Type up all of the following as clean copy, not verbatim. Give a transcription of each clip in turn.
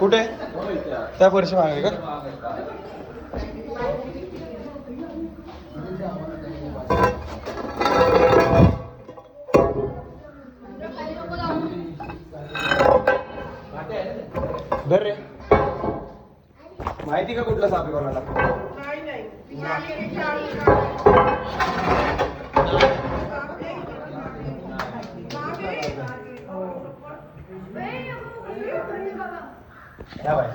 कुठे त्या वर्षी मागे का? धर रे. माहिती का कुठला साप आहे कोणाला? या बाय.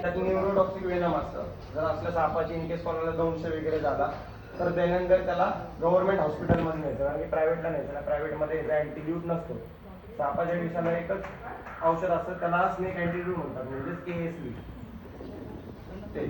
त्यात न्यूरोटॉक्सिक वेनम असतं. जर असल्या सापाची इनकेस कोणाला दंश वगैरे झाला तर त्यानंतर त्याला गव्हर्नमेंट हॉस्पिटलमध्ये न्यायचं आणि प्रायव्हेटला न्यायचं ना. प्रायव्हेटमध्ये अँटीड्यूट नसतो. सापाच्या विषाला एकच औषध असतं, त्याला स्नेक अँटीड्यूट म्हणतात, म्हणजेच KSV. ते